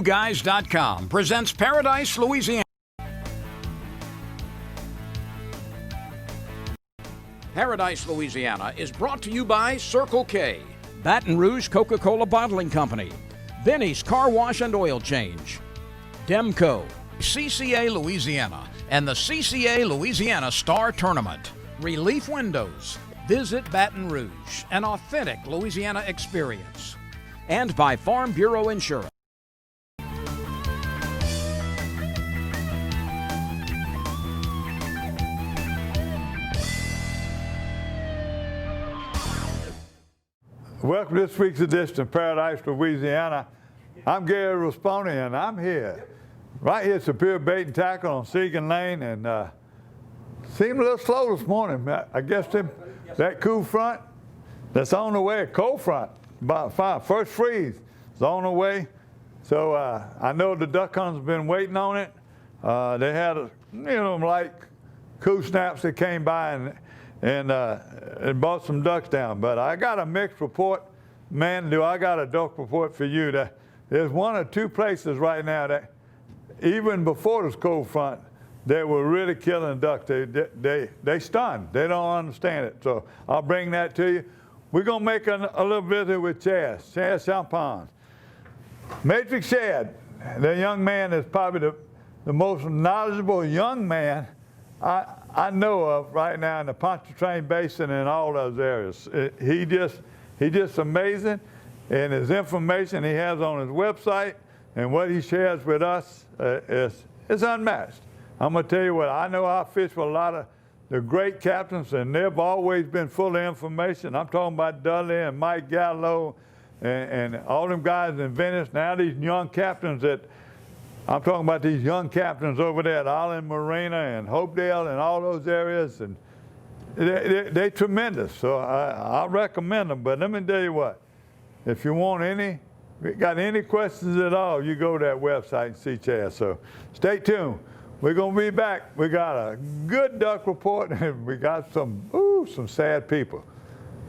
BarbecueGuys.com presents Paradise, Louisiana. Paradise, Louisiana is brought to you by Circle K, Baton Rouge Coca-Cola Bottling Company, Benny's Car Wash and Oil Change, DEMCO, CCA Louisiana, and the CCA Louisiana Star Tournament, Relief Windows, Visit Baton Rouge, an authentic Louisiana experience, and by Farm Bureau Insurance. Welcome to this week's edition of Paradise, Louisiana. I'm Gary Rasponi, and I'm here, right here at Superior Bait and Tackle on Segan Lane, and seemed a little slow this morning. I guess that cool front that's on the way, a cold front, about first freeze is on the way. So I know the duck hunters have been waiting on it. They had, like cool snaps that came by and brought some ducks down. But I got a mixed report. Man, do I got a duck report for you. There's one or two places right now that, even before this cold front, they were really killing ducks. They stunned. They don't understand it. So I'll bring that to you. We're going to make a little visit with Chad Champagne. Matrix Chad, the young man is probably the most knowledgeable young man I know of right now in the Pontchartrain Basin and all those areas. He's just amazing, and his information he has on his website and what he shares with us is unmatched. I'm going to tell you what, I know I fish with a lot of the great captains, and they've always been full of information. I'm talking about Dudley and Mike Gallo and all them guys in Venice. Now these young captains I'm talking about these young captains over there at Island Marina and Hopedale and all those areas, and they're tremendous. So I recommend them. But let me tell you what, if you got any questions at all, you go to that website and see Chad. So stay tuned. We're going to be back. We got a good duck report, and we got some sad people.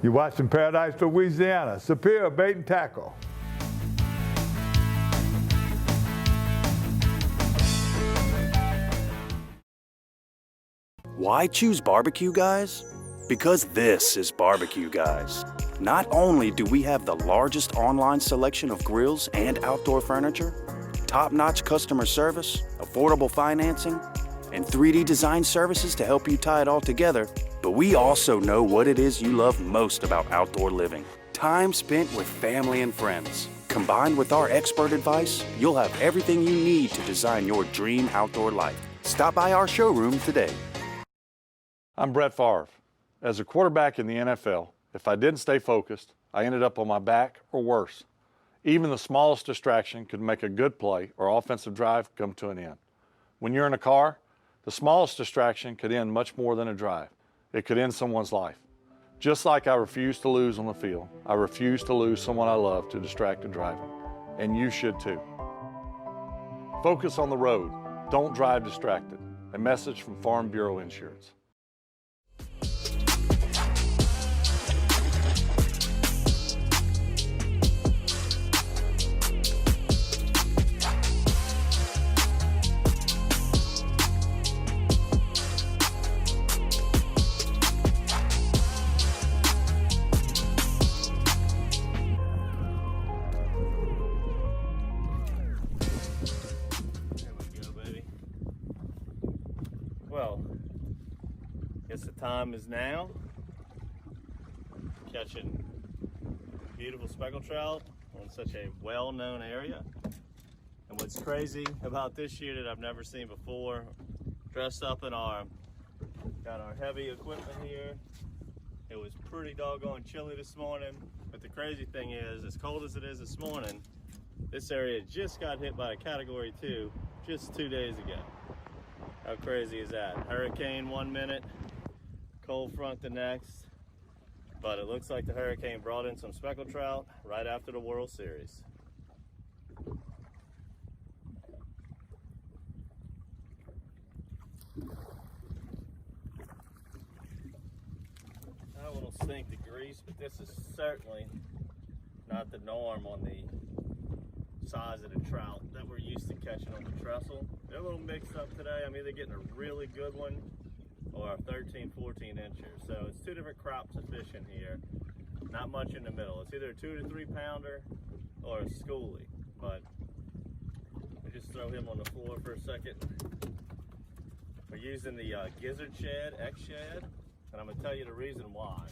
You're watching Paradise, Louisiana, Superior Bait and Tackle. Why choose Barbecue Guys? Because this is Barbecue Guys. Not only do we have the largest online selection of grills and outdoor furniture, top-notch customer service, affordable financing, and 3D design services to help you tie it all together, but we also know what it is you love most about outdoor living. Time spent with family and friends. Combined with our expert advice, you'll have everything you need to design your dream outdoor life. Stop by our showroom today. I'm Brett Favre. As a quarterback in the NFL, if I didn't stay focused, I ended up on my back or worse. Even the smallest distraction could make a good play or offensive drive come to an end. When you're in a car, the smallest distraction could end much more than a drive. It could end someone's life. Just like I refuse to lose on the field, I refuse to lose someone I love to distracted driving. And you should too. Focus on the road. Don't drive distracted. A message from Farm Bureau Insurance. Well, guess the time is now. Catching beautiful speckled trout on such a well-known area. And what's crazy about this year that I've never seen before, dressed up in got our heavy equipment here. It was pretty doggone chilly this morning, but the crazy thing is, as cold as it is this morning, this area just got hit by a Category 2 just 2 days ago. How crazy is that? Hurricane 1 minute, cold front the next, but it looks like the hurricane brought in some speckled trout right after the World Series. A little stink to grease, but this is certainly not the norm on the size of the trout that we're used to catching on the trestle. They're a little mixed up today. I'm either getting a really good one or a 13, 14 incher. So it's two different crops of fish in here. Not much in the middle. It's either a 2 to 3 pounder or a schoolie. But we just throw him on the floor for a second. We're using the gizzard shad, X shad, and I'm gonna tell you the reason why.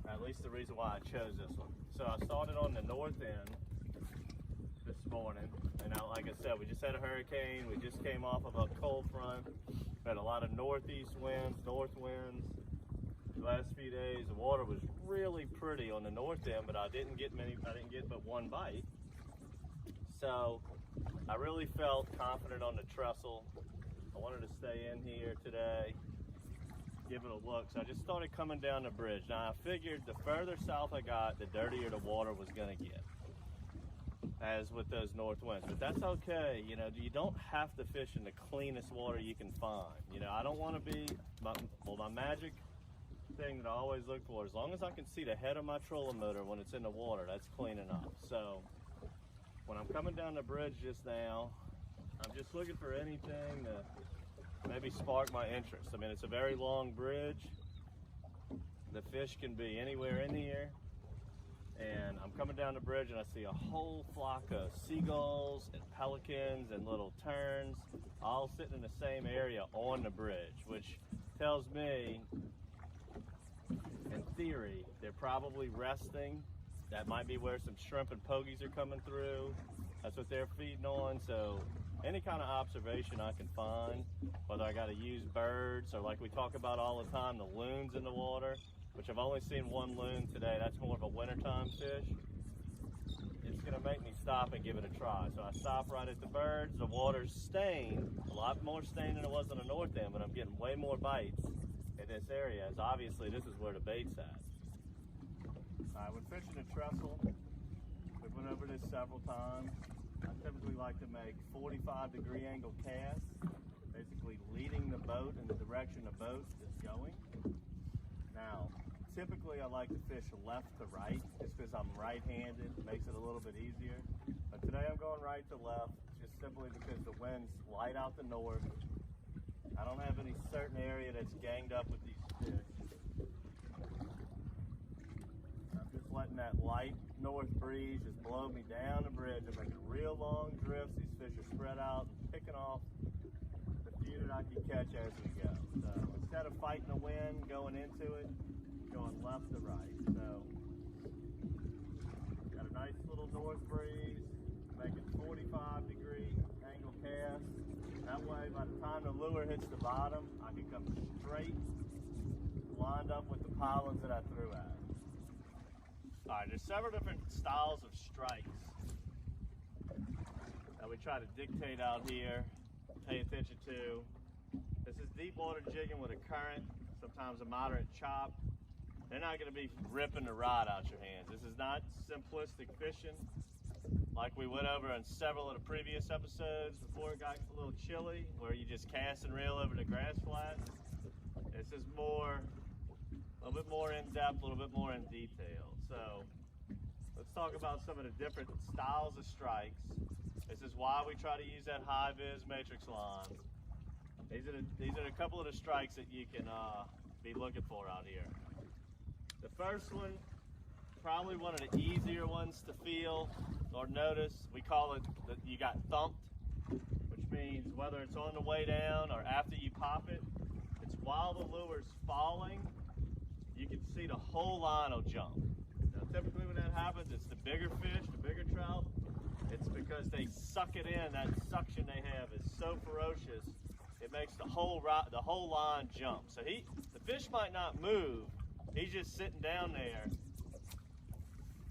At least the reason why I chose this one. So I started on the north end this morning, and like I said, we just had a hurricane. We just came off of a cold front. We had a lot of northeast winds, north winds. The last few days, the water was really pretty on the north end, but I didn't get but one bite. So I really felt confident on the trestle. I wanted to stay in here today, give it a look. So I just started coming down the bridge. Now I figured the further south I got, the dirtier the water was gonna get, as with those north winds. But that's okay, you know, you don't have to fish in the cleanest water you can find. You know, I don't wanna be, my magic thing that I always look for, as long as I can see the head of my trolling motor when it's in the water, that's clean enough. So when I'm coming down the bridge just now, I'm just looking for anything to maybe spark my interest. I mean, it's a very long bridge. The fish can be anywhere in here. And I'm coming down the bridge and I see a whole flock of seagulls and pelicans and little terns all sitting in the same area on the bridge, which tells me, in theory, they're probably resting. That might be where some shrimp and pogies are coming through. That's what they're feeding on. So any kind of observation I can find, whether I got to use birds or, like we talk about all the time, the loons in the water, which I've only seen one loon today. That's more of a wintertime fish. It's gonna make me stop and give it a try. So I stop right at the birds. The water's stained, a lot more stained than it was on the north end, but I'm getting way more bites in this area, as obviously this is where the bait's at. All right, when fishing a trestle, we went over this several times. I typically like to make 45-degree angle casts, basically leading the boat in the direction the boat is going. Now, typically I like to fish left to right, just because I'm right-handed. It makes it a little bit easier. But today I'm going right to left, just simply because the wind's light out the north. I don't have any certain area that's ganged up with these fish. I'm just letting that light north breeze just blow me down the bridge. I'm making real long drifts. These fish are spread out and picking off the few that I can catch as we go. So instead of fighting the wind going into it, going left to right. So got a nice little north breeze, making 45-degree angle cast. That way, by the time the lure hits the bottom, I can come straight, lined up with the pilots that I threw at. All right, there's several different styles of strikes that we try to dictate out here, pay attention to. This is deep water jigging with a current, sometimes a moderate chop. They're not gonna be ripping the rod out your hands. This is not simplistic fishing like we went over in several of the previous episodes before it got a little chilly, where you just cast and reel over the grass flats. This is more, a little bit more in depth, a little bit more in detail. So let's talk about some of the different styles of strikes. This is why we try to use that high vis matrix line. These are a couple of the strikes that you can be looking for out here. The first one, probably one of the easier ones to feel or notice. We call it that you got thumped, which means whether it's on the way down or after you pop it, it's while the lure's falling, you can see the whole line will jump. Now, typically when that happens, it's the bigger fish, the bigger trout. It's because they suck it in. That suction they have is so ferocious, it makes the whole line jump. So the fish might not move. He's just sitting down there.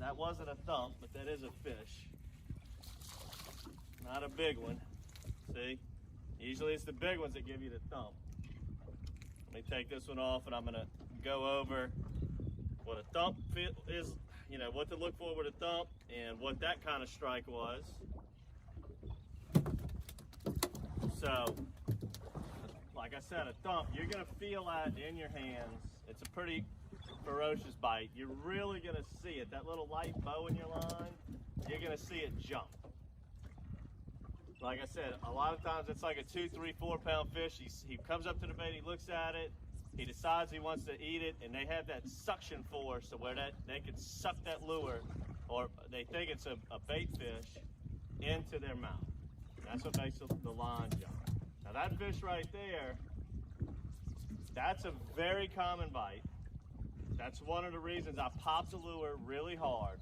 That wasn't a thump, but that is a fish. Not a big one. See? Usually it's the big ones that give you the thump. Let me take this one off and I'm gonna go over what a thump is, you know, what to look for with a thump and what that kind of strike was. So, like I said, a thump, you're gonna feel that in your hands. It's a pretty ferocious bite, you're really going to see it. That little light bow in your line, you're going to see it jump. Like I said, a lot of times it's like a 2, 3, 4 pound fish. He comes up to the bait, he looks at it, he decides he wants to eat it, and they have that suction force to where they can suck that lure, or they think it's a bait fish, into their mouth. That's what makes the line jump. Now that fish right there, that's a very common bite. That's one of the reasons I popped the lure really hard.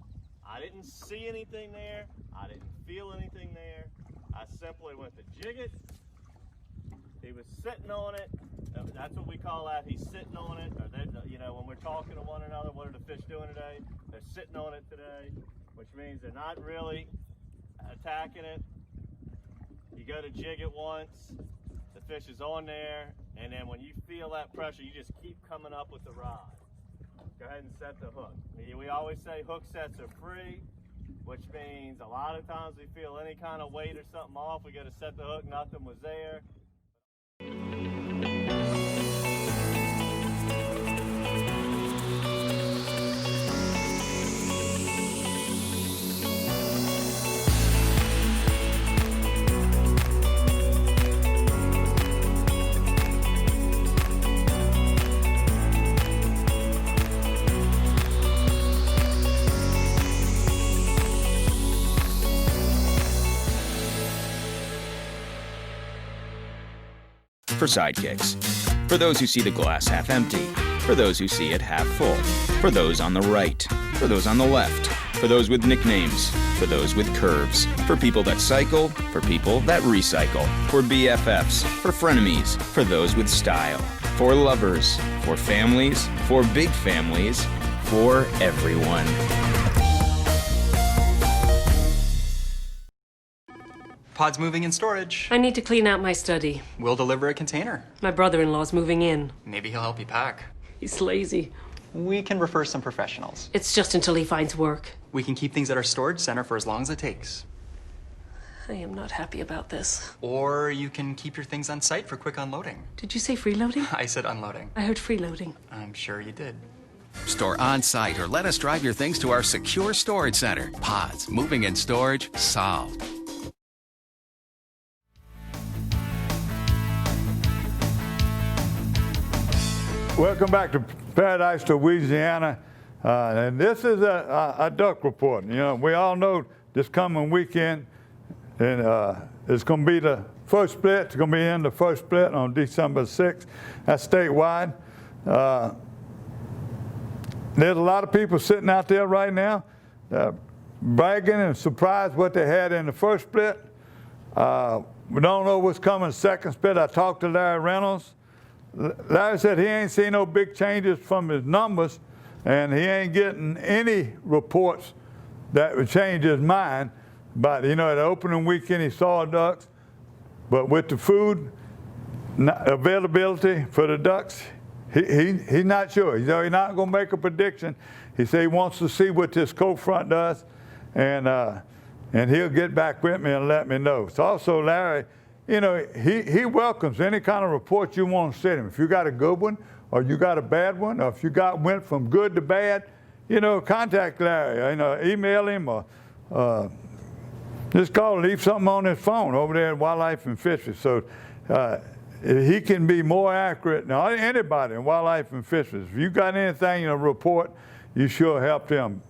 I didn't see anything there. I didn't feel anything there. I simply went to jig it. He was sitting on it. That's what we call that. He's sitting on it. Or you know, when we're talking to one another, what are the fish doing today? They're sitting on it today, which means they're not really attacking it. You go to jig it once, the fish is on there, and then when you feel that pressure, you just keep coming up with the rod. Go ahead and set the hook. We always say hook sets are free, which means a lot of times we feel any kind of weight or something off, we got to set the hook, nothing was there. For sidekicks, for those who see the glass half empty, for those who see it half full, for those on the right, for those on the left, for those with nicknames, for those with curves, for people that cycle, for people that recycle, for BFFs, for frenemies, for those with style, for lovers, for families, for big families, for everyone. Pod's moving in storage. I need to clean out my study. We'll deliver a container. My brother-in-law's moving in. Maybe he'll help you pack. He's lazy. We can refer some professionals. It's just until he finds work. We can keep things at our storage center for as long as it takes. I am not happy about this. Or you can keep your things on site for quick unloading. Did you say freeloading? I said unloading. I heard freeloading. I'm sure you did. Store on site or let us drive your things to our secure storage center. Pods, moving and storage, solved. Welcome back to Paradise, Louisiana. And this is a duck report. You know, we all know this coming weekend, and it's going to be the first split. It's going to be in the first split on December 6th. That's statewide. There's a lot of people sitting out there right now bragging and surprised what they had in the first split. We don't know what's coming second split. I talked to Larry Reynolds. Larry said he ain't seen no big changes from his numbers, and he ain't getting any reports that would change his mind. But, you know, at the opening weekend, he saw ducks. But with the food availability for the ducks, he's not sure. He's not going to make a prediction. He said he wants to see what this cold front does, and he'll get back with me and let me know. So also, Larry, you know, he welcomes any kind of report you want to send him. If you got a good one, or you got a bad one, or if you went from good to bad, you know, contact Larry. You know, email him, or just call, leave something on his phone over there at Wildlife and Fisheries. So he can be more accurate than anybody in Wildlife and Fisheries. If you got anything in a report, you sure help him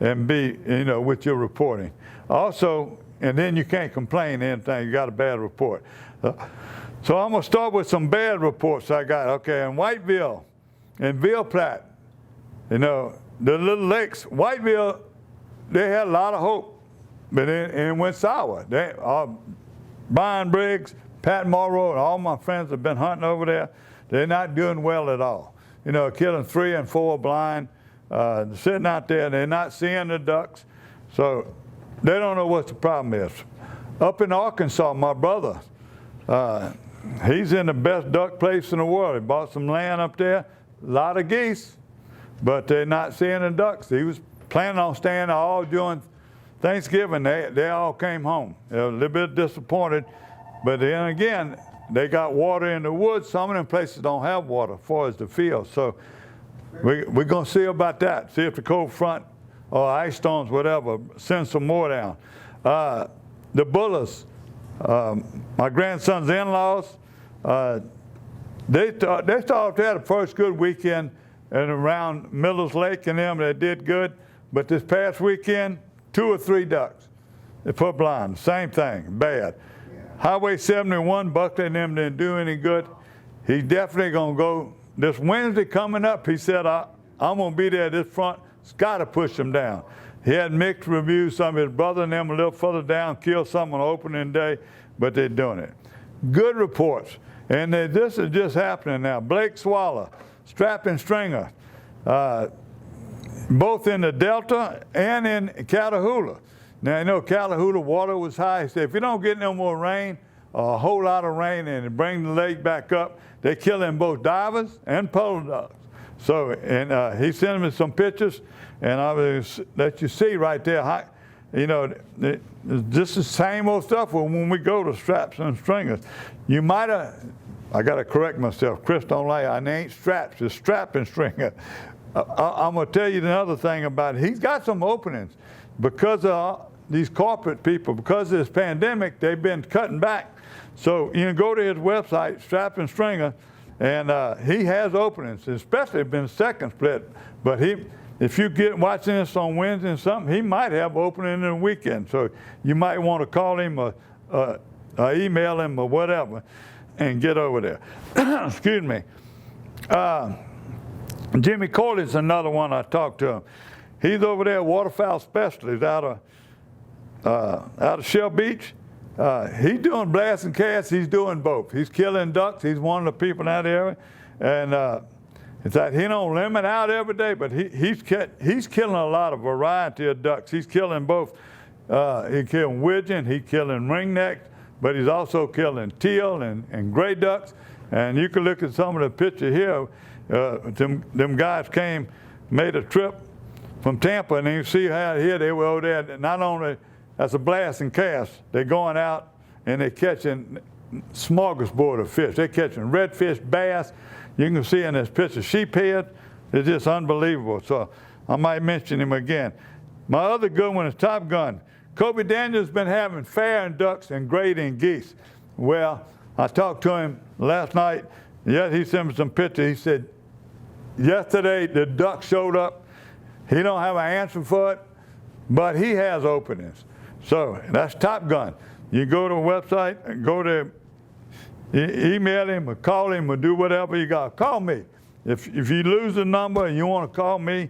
and be, you know, with your reporting. Also, and then you can't complain anything, you got a bad report. So I'm gonna start with some bad reports I got. Okay, in Whiteville, in Ville Platte, you know, the little lakes, Whiteville, they had a lot of hope, but it went sour. Brian Briggs, Pat Morrow, and all my friends have been hunting over there. They're not doing well at all. You know, killing 3 and 4 blind, sitting out there, they're not seeing the ducks. So they don't know what the problem is. Up in Arkansas, my brother, he's in the best duck place in the world. He bought some land up there, a lot of geese, but they're not seeing the ducks. He was planning on staying all during Thanksgiving. They all came home. They were a little bit disappointed, but then again, they got water in the woods. Some of them places don't have water as far as the fields. So we're going to see about that. See if the cold front or ice storms, whatever, send some more down. The Bullers, my grandson's in-laws, they thought they had the first good weekend and around Miller's Lake and them. They did good, but this past weekend, 2 or 3 ducks. They put blind, same thing, bad. Highway 71, Buckley and them didn't do any good. He's definitely going to go this Wednesday coming up. He said, I'm going to be there at this front. It's got to push them down. He had mixed reviews. Some of his brother and them a little further down killed someone on opening day, but they're doing it. Good reports. And this is just happening now. Blake Swallow, Strap and Stringer, both in the Delta and in Catahoula. Now, you know, Catahoula water was high. He said, if you don't get no more rain, a whole lot of rain, and it bring the lake back up, they're killing both divers and polar ducks. So, and he sent me some pictures, and I will let you see right there, you know, this is the same old stuff when we go to Straps and Stringers. You might have, I got to correct myself, Chris don't like it, I ain't Straps, it's Strap and Stringer. I'm going to tell you another thing about it. He's got some openings. Because of these corporate people, because of this pandemic, they've been cutting back. So you can go to his website, Strap and Stringer, and he has openings, especially been second split. But if you get watching this on Wednesday or something, he might have opening in the weekend. So you might want to call him or email him or whatever and get over there. Excuse me. Jimmy Corley's another one I talked to him. He's over there at Waterfowl Specialties out of Shell Beach. He's doing blasts and casts. He's doing both. He's killing ducks. He's one of the people in that area. And it's like he don't limit out every day, but he's killing a lot of variety of ducks. He's killing both. He's killing widgeon. He's killing ringnecks, but he's also killing teal and gray ducks. And you can look at some of the picture here. Them guys made a trip from Tampa, and you see how here they were over there. Not only as a blast and cast, they're going out and they're catching smorgasbord of fish. They're catching redfish, bass. You can see in this picture sheephead. It's just unbelievable. So I might mention him again. My other good one is Top Gun. Kobe Daniels been having fair and ducks and grading geese. Well, I talked to him last night. Yes, he sent me some pictures. He said yesterday the duck showed up. He don't have an answer for it, but he has openings. So that's Top Gun. You go to the website and go to email him or call him or do whatever you got. Call me. If you lose the number and you want to call me,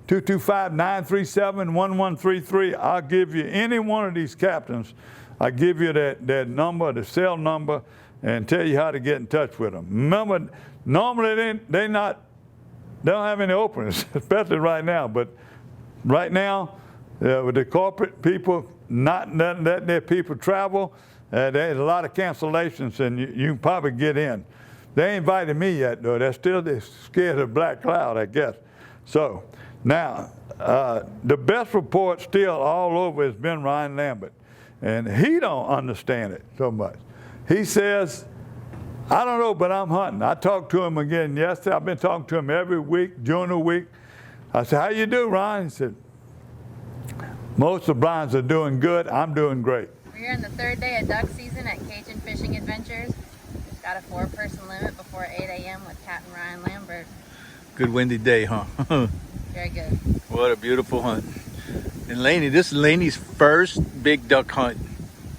225-937-1133, I'll give you any one of these captains. I'll give you that number, the cell number, and tell you how to get in touch with them. Remember, normally they don't have any openings, especially right now. But right now, with the corporate people not letting their people travel, there's a lot of cancellations, and you can probably get in. They ain't invited me yet, though. They're still scared of black cloud, I guess. So now, the best report still all over has been Ryan Lambert, and he don't understand it so much. He says, I don't know, but I'm hunting. I talked to him again yesterday. I've been talking to him every week, during the week. I said, how you do, Ryan? He said, most of the blinds are doing good. I'm doing great. We're here on the 3rd day of duck season at Cajun Fishing Adventures. Got a 4-person limit before 8 a.m. with Captain Ryan Lambert. Good windy day, huh? Very good. What a beautiful hunt. And Lainey, this is Lainey's first big duck hunt.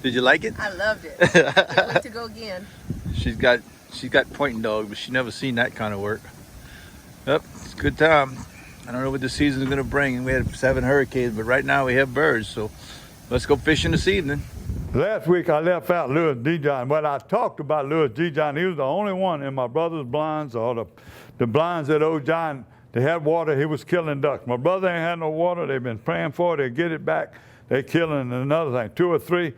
Did you like it? I loved it. Can't wait to go again. She's got pointing dogs, but she's never seen that kind of work. Yep, it's a good time. I don't know what the season's gonna bring. We had 7 hurricanes, but right now we have birds, so let's go fishing this evening. Last week I left out Louis D. When I talked about Louis D. he was the only one in my brother's blinds or the blinds that old John, they had water, he was killing ducks. My brother ain't had no water, they've been praying for it, they get it back, they killing another thing, 2 or 3,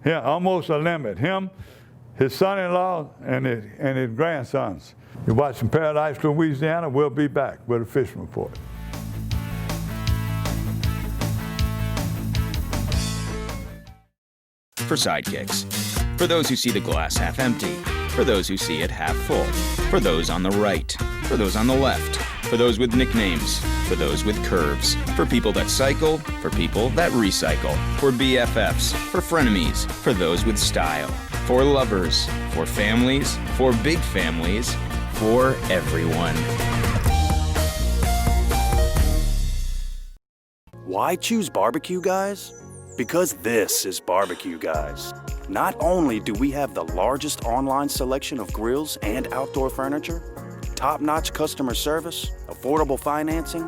yeah, almost a limit. Him, his son-in-law, and his grandsons. You're watching Paradise, Louisiana. We'll be back with a fishing report. For sidekicks. For those who see the glass half empty. For those who see it half full. For those on the right. For those on the left. for those with nicknames, for those with curves, for people that cycle, for people that recycle, for BFFs, for frenemies, for those with style, for lovers, for families, for big families, for everyone. Why choose Barbecue Guys? Because this is Barbecue Guys. Not only do we have the largest online selection of grills and outdoor furniture, top-notch customer service, affordable financing,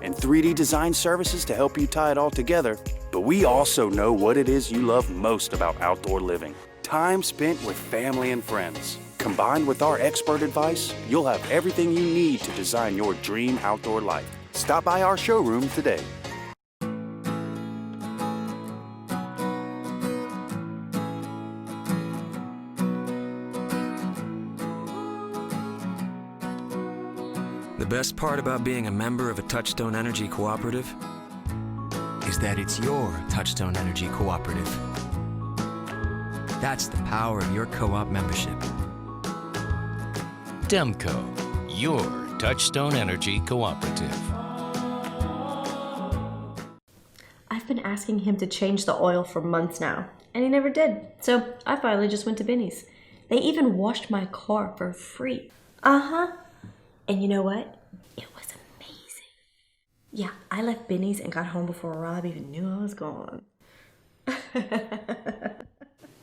and 3D design services to help you tie it all together, but we also know what it is you love most about outdoor living. Time spent with family and friends. Combined with our expert advice, you'll have everything you need to design your dream outdoor life. Stop by our showroom today. The best part about being a member of a Touchstone Energy Cooperative is that it's your Touchstone Energy Cooperative. That's the power of your co-op membership. DEMCO, your Touchstone Energy Cooperative. I've been asking him to change the oil for months now, and he never did. So I finally just went to Binny's. They even washed my car for free. And you know what? It was amazing. Yeah, I left Binny's and got home before Rob even knew I was gone.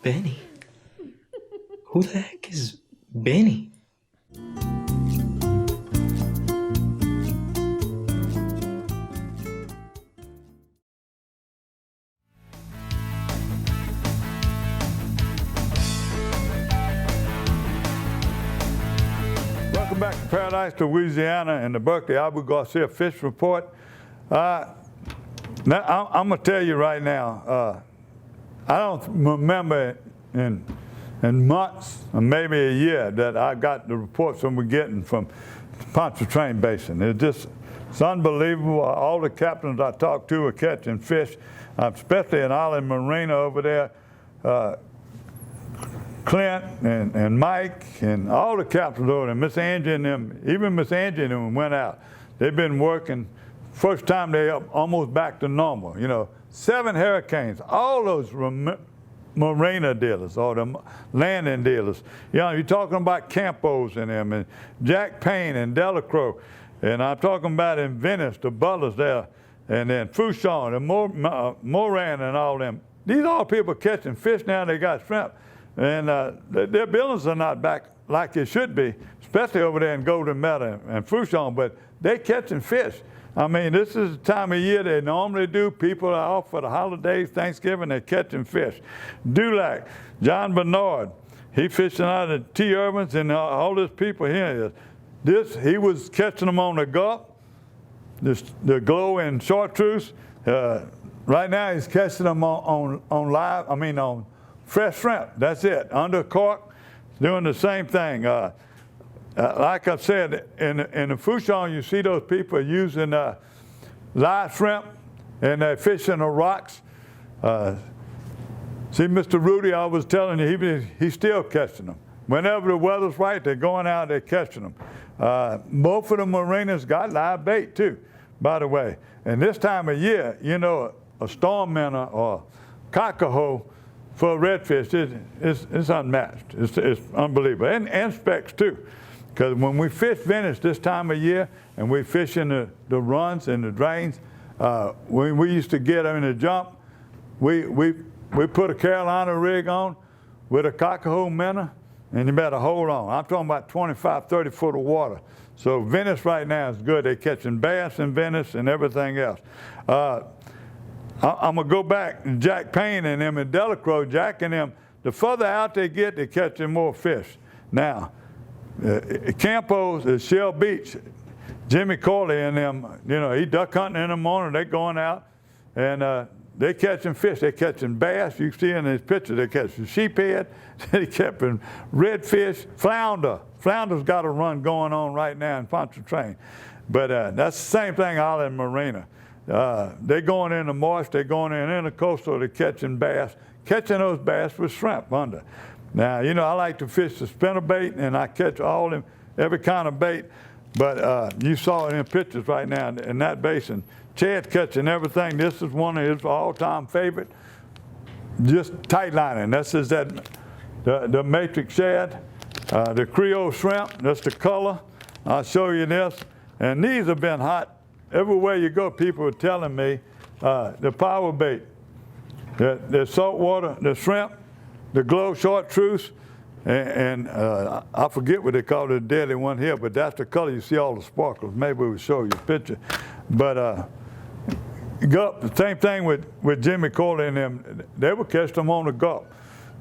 Benny? Who the heck is Benny? Welcome back to Paradise, Louisiana, and the Berkeley Abu Garcia Fish Report. Now, I'm going to tell you right now, I don't remember in months or maybe a year that I got the reports that we're getting from Pontchartrain Basin. It's unbelievable. All the captains I talked to are catching fish, especially in Island Marina over there. Clint and Mike and all the captains over there, Miss Angie and them, even Miss Angie and them went out. They've been working. First time they up almost back to normal. You know, 7 hurricanes, all those marina dealers or the landing dealers. You know, you're talking about Campos and them and Jack Payne and Delacroix. And I'm talking about in Venice, the Butlers there, and then Fouchon and Moran and all them. These are all people catching fish now. They got shrimp. And their billings are not back like it should be, especially over there in Golden Meadow and Fouchon, but they're catching fish. I mean, this is the time of year they normally do. People are off for the holidays, Thanksgiving, they're catching fish. Dulac, John Bernard, he fishing out of T. Irvins and all these people here. He was catching them on the Gulf, the Glow and Chartreuse. Right now he's catching them on fresh shrimp. That's it. Under cork, doing the same thing. Like I said, in the Fouchon, you see those people using live shrimp and they're fishing the rocks. See, Mr. Rudy, I was telling you, he's still catching them. Whenever the weather's right, they're going out, they're catching them. Both of the marinas got live bait too, by the way. And this time of year, you know, a storm minnow or cockahoe for redfish, it's unmatched. It's unbelievable. And specks too. Because when we fish Venice this time of year and we fish in the runs and the drains, when we used to get them in the jump, we put a Carolina rig on with a cockahoe minnow, and you better hold on. I'm talking about 25, 30 foot of water. So Venice right now is good. They're catching bass in Venice and everything else. I'm going to go back to Jack Payne and them in Delacroix. Jack and them, the further out they get, they're catching more fish. Now, Campos, Shell Beach, Jimmy Corley and them, you know, he duck hunting in the morning, they going out, and they're catching fish. They're catching bass. You see in his picture, they're catching sheephead. They're catching redfish, flounder. Flounder's got a run going on right now in Pontchartrain. But that's the same thing out in Marina. They're going in the marsh, they're going in intercoastal, they're catching bass, catching those bass with shrimp under. Now, you know, I like to fish the spinnerbait, and I catch every kind of bait. But you saw it in pictures right now in that basin. Chad catching everything. This is one of his all-time favorite. Just tight lining. This is the matrix shad, the Creole shrimp. That's the color. I'll show you this. And these have been hot. Everywhere you go, people are telling me the power bait, the saltwater, the shrimp, the glow chartreuse, and I forget what they call the deadly one here, but that's the color. You see all the sparkles. Maybe we'll show you a picture. But Gulp, the same thing with Jimmy Corley and them. They would catch them on the Gulp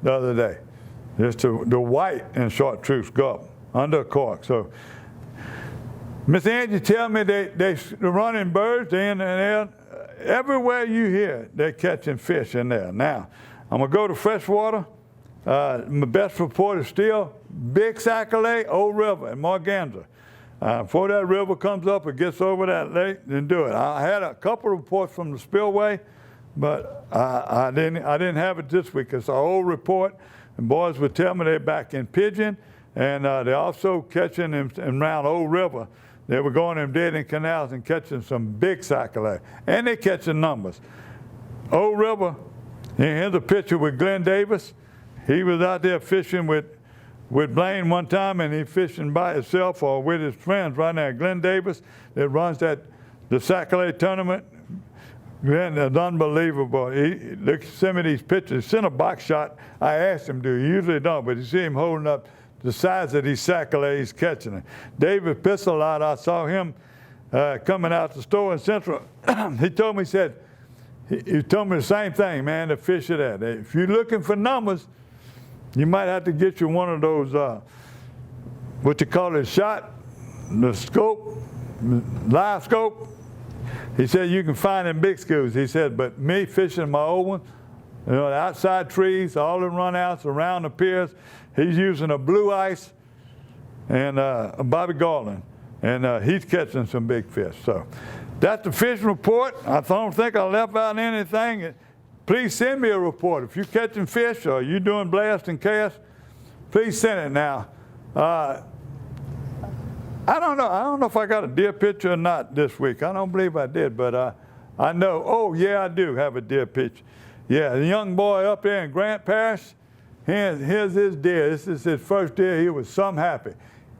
the other day. Just the white and chartreuse Gulp under a cork. So Miss Angie tell me they're running birds in and there. Everywhere you hear, they're catching fish in there. Now, I'm going to go to freshwater. My best report is still Big Sacolay, Old River, and Morganza. Before that river comes up, it gets over that lake, then do it. I had a couple of reports from the spillway, but I didn't have it this week. It's an old report, and boys would tell me they're back in Pigeon, and they're also catching them around Old River. They were going in dead end canals and catching some big sacolay, and they're catching numbers. Old River, here's a picture with Glenn Davis. He was out there fishing with Blaine one time, and he's fishing by himself or with his friends right now. Glenn Davis that runs the Sacolay tournament. Glenn is unbelievable. He sent me these pictures. He sent a box shot. I asked him to. He usually don't, but you see him holding up the size of these Sacolay he's catching it. David Pissolot, I saw him coming out the store in Central. He told me, he told me the same thing, man, to fish it at. If you're looking for numbers, you might have to get you one of those, what you call it, shot, the scope, live scope. He said you can find in big schools. He said, but me fishing my old one, you know, the outside trees, all the runouts around the piers, he's using a blue ice and a Bobby Garland, and he's catching some big fish. So that's the fishing report. I don't think I left out anything. Please send me a report. If you're catching fish or you're doing blast and cast, please send it now. I don't know. I don't know if I got a deer picture or not this week. I don't believe I did, but I know. Oh, yeah, I do have a deer picture. Yeah, the young boy up there in Grant Parish, here's his deer. This is his first deer. He was some happy.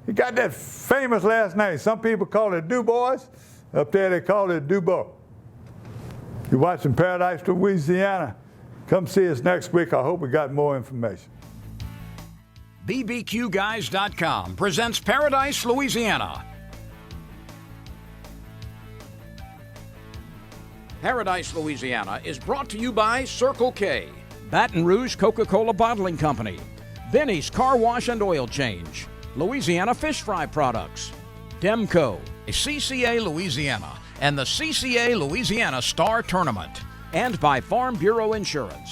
He got that famous last name. Some people call it DuBois. Up there they call it Dubois. You're watching Paradise, Louisiana. Come see us next week. I hope we got more information. BBQGuys.com presents Paradise, Louisiana. Paradise, Louisiana is brought to you by Circle K, Baton Rouge Coca-Cola Bottling Company, Benny's Car Wash and Oil Change, Louisiana Fish Fry Products, DEMCO, CCA Louisiana, and the CCA Louisiana Star Tournament, and by Farm Bureau Insurance.